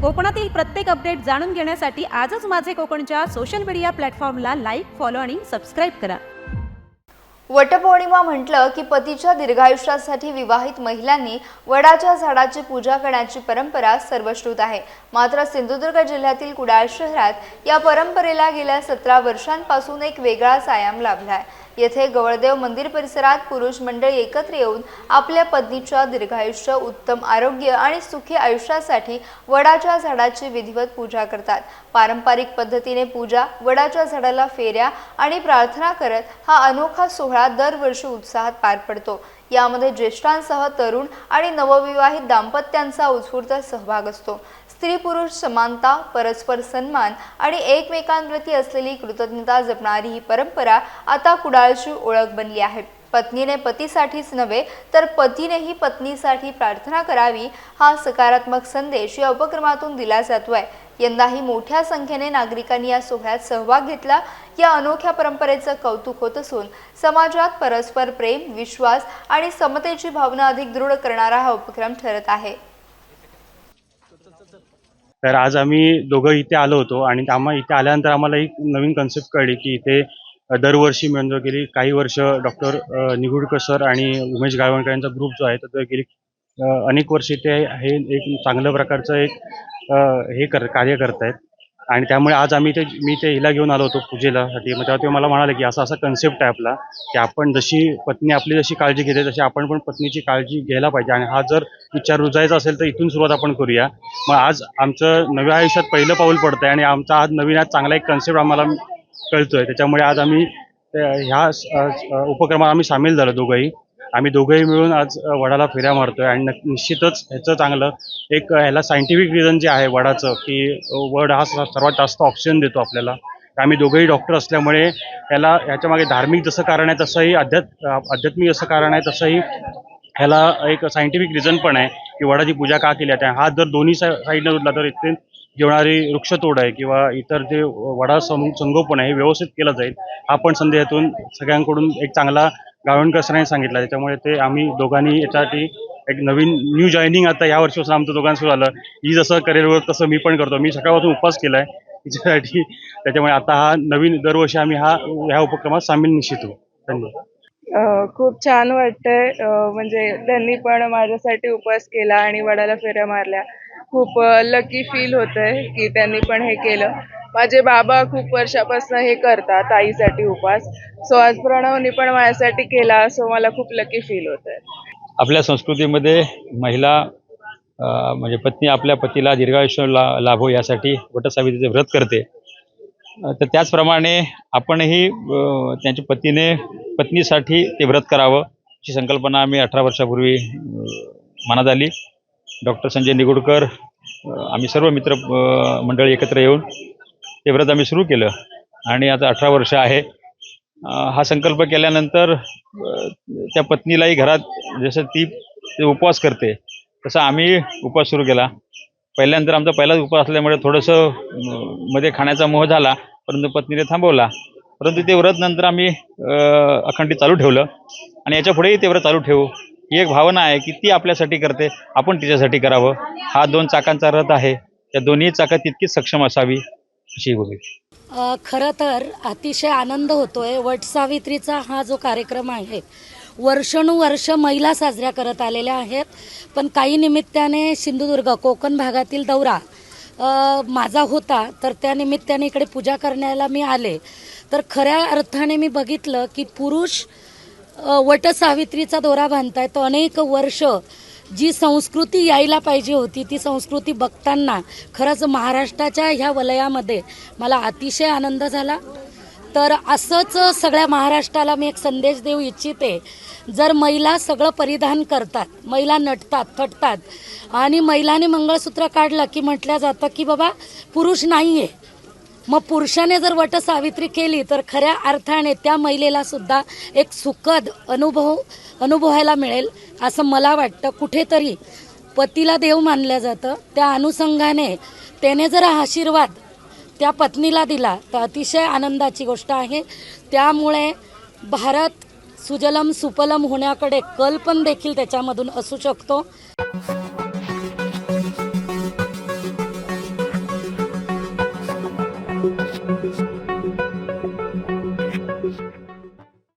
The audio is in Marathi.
कोकणातील प्रत्येक अपडेट जाणून घेण्यासाठी आजच माझे कोकणच्या सोशल मीडिया प्लॅटफॉर्मला लाईक, फॉलो आणि सबस्क्राईब करा। वटपौर्णिमा म्हटलं की पतीच्या दीर्घायुष्यासाठी विवाहित महिलांनी वडाच्या झाडाची पूजा करण्याची परंपरा सर्वश्रुत आहे। मात्र सिंधुदुर्ग जिल्ह्यातील कुडाळ शहरात या परंपरेला गेल्या 17 वर्षांपासून एक वेगळाच आयाम लाभला आहे। येथे गवळदेव मंदिर परिसरात पुरुष मंडळी एकत्र येऊन आपल्या पत्नीच्या दीर्घायुष्य, उत्तम आरोग्य आणि सुखी आयुष्यासाठी वडाच्या झाडाची विधिवत पूजा करतात। पारंपरिक पद्धतीने पूजा, वडाच्या झाडाला फेऱ्या आणि प्रार्थना करत हा अनोखा सोहळा दरवर्षी उत्साहात पार पडतो। यामध्ये ज्येष्ठांसह तरुण आणि नवविवाहित दाम्पत्यांचा उत्स्फूर्त सहभाग असतो। स्त्री पुरुष समानता, परस्पर सन्मान आणि एकमेकांप्रती असलेली कृतज्ञता जपणारी ही परंपरा आता कुडाळची ओळख बनली आहे। पत्नीने पतीसाठीच नव्हे तर पतीनेही पत्नीसाठी प्रार्थना करावी हा सकारात्मक संदेश या उपक्रमातून दिला जातोय। यंदाही मोठ्या संख्येने नागरिकांनी या सोहळ्यात सहभाग घेतला। या अनोख्या परंपरेचं कौतुक होत असून समाजात परस्पर प्रेम, विश्वास आणि समतेची भावना अधिक दृढ करणारा हा उपक्रम ठरत आहे। तर आज आम्ही दोघं इथे आलो होतो आणि इथे आल्यानंतर आम्हाला एक नवीन कन्सेप्ट कळली की इथे दरवर्षी म्हणजे गेली काही वर्ष डॉक्टर निगुडकर सर आणि उमेश गायवणकर यांचा ग्रुप जो आहे तर गेली अनेक वर्ष इथे हे एक चांगल्या प्रकारचं एक कार्य करतायत आणि त्यामुळे आज मी ते हिला घेऊन आलो होतो पूजेसाठी। मग तेव्हा ते मला म्हणाले की असा कन्सेप्ट आहे आपला की आपण जशी पत्नी आपली जशी काळजी घेते तशी आपण पण पत्नीची काळजी घ्यायला पाहिजे आणि हा जर विचार रुजायचा असेल तर इथून सुरुवात आपण करूया। मग आज आमचं नव्या आयुष्यात पहिलं पाऊल पडतंय आणि आमचा आज नवीन चांगला एक कन्सेप्ट आम्हाला कळतोय। त्याच्यामुळे आज आम्ही ह्या उपक्रमात आम्ही सामील झालो दोघंही। आम्ही दोघंही मिळून आज वडाला फेऱ्या मारतोय आणि निश्चितच ह्याचं चांगलं एक ह्याला सायंटिफिक रिझन जे आहे वडाचं की वड हा सर्वात जास्त ऑक्सिजन देतो आपल्याला। आम्ही दोघंही डॉक्टर असल्यामुळे ह्याच्यामागे धार्मिक जसं कारण आहे तसंही आध्यात्मिक जसं कारण आहे तसंही ह्याला एक सायंटिफिक रिझन पण आहे की वडाची पूजा का केली जाते। हा जर दोन्ही साईडनं उडला तर इथे जेवणारी वृक्षतोड आहे किंवा इतर जे वडा संगोपन आहे हे व्यवस्थित केलं जाईल हा पण संदेशातून सगळ्यांकडून एक चांगला गावणकर सरांनी सांगितलं। त्याच्यामुळे ते आम्ही दोघांनी याच्यासाठी एक न्यू जॉईनिंग आता या वर्षीपासून आमचं दोघांसोबत आलं। ही जसं करिअरवर तसं मी पण करतो। मी सकाळपासून उपवास केला आहे तिच्यासाठी। त्याच्यामुळे आता हा नवीन दरवर्षी आम्ही ह्या उपक्रमात सामील निश्चित होऊ। धन्यवाद। खूप छान वाटतंय। म्हणजे त्यांनी पण माझ्यासाठी उपवास केला आणि वडाला फेऱ्या मारल्या। खूप लकी फील होतंय की त्यांनी पण हे केलं। माझे बाबा खूप वर्षापासून हे करतात आईसाठी उपवास, सो आज प्रणवनी पण माझ्यासाठी केला, सो मला खूप लकी फील होतंय। आपल्या संस्कृतीमध्ये महिला म्हणजे पत्नी आपल्या पतीला दीर्घायुष्य लाभो यासाठी वटसावित्रीचे व्रत करते। तर त्याचप्रमाणे आपणही त्यांच्या पत्नीसाठी ते व्रत करावं अशी संकल्पना आम्ही 18 वर्षापूर्वी मनात आली। डॉक्टर संजय निगुडकर आम्ही सर्व मित्र मंडळी एकत्र येऊन ते व्रत आम्ही सुरू केलं आणि आता 18 वर्ष आहे। हा संकल्प केल्यानंतर त्या पत्नीलाही घरात जसं ती उपवास करते तसं आम्ही उपवास सुरू केला। पहिल्यानंतर आमचा पहिलाच उपवास असल्यामुळे थोडंसं मध्ये खाण्याचा मोह झाला, परंतु पत्नीने थांबवला। परंतु ते व्रत नंतर आम्ही अखंडित चालू ठेवलं आणि याच्या पुढेही ते व्रत चालू ठेवू ही एक भावना आहे की ती आपल्यासाठी करते, आपण तिच्यासाठी करावं। हा 2 चाकांचा रथ आहे, त्या दोन्ही चाकात तितकीच सक्षम असावी अशी भूमिका। खरं तर अतिशय आनंद होतोय। वटसावित्रीचा हा जो कार्यक्रम आहे वर्षानुवर्ष महिला साजऱ्या करत आलेल्या आहेत, पण काही निमित्ताने सिंधुदुर्ग कोकण भागातील दौरा माझा होता, तर त्या निमित्ताने इकडे पूजा करण्याला मी आले। तर खऱ्या अर्थाने मी बघितलं की पुरुष वटसावित्रीचा दोरा बांधतायत। तो अनेक वर्ष जी संस्कृती यायला पाहिजे होती ती संस्कृती बघताना खरंच महाराष्ट्राच्या ह्या वलयामध्ये मला अतिशय आनंद झाला। तर असंच सगळ्या महाराष्ट्राला मी एक संदेश देऊ इच्छिते। जर महिला सगळं परिधान करतात, महिला नटतात, थटतात आणि महिलाने मंगळसूत्र काढलं की म्हटलं जातं की बाबा पुरुष नाही आहे। मग पुरुषाने जर वटसावित्री केली तर खऱ्या अर्थाने त्या महिलेला सुद्धा एक सुखद अनुभवायला मिळेल असं मला वाटतं। कुठेतरी पतीला देव मानलं जातं, त्या अनुषंगाने त्याने जर आशीर्वाद त्या पत्नीला दिला तर अतिशय आनंदाची गोष्ट आहे। त्यामुळे भारत सुजलम सुपलम होण्याकडे कल पण देखील त्याच्यामधून असू शकतो।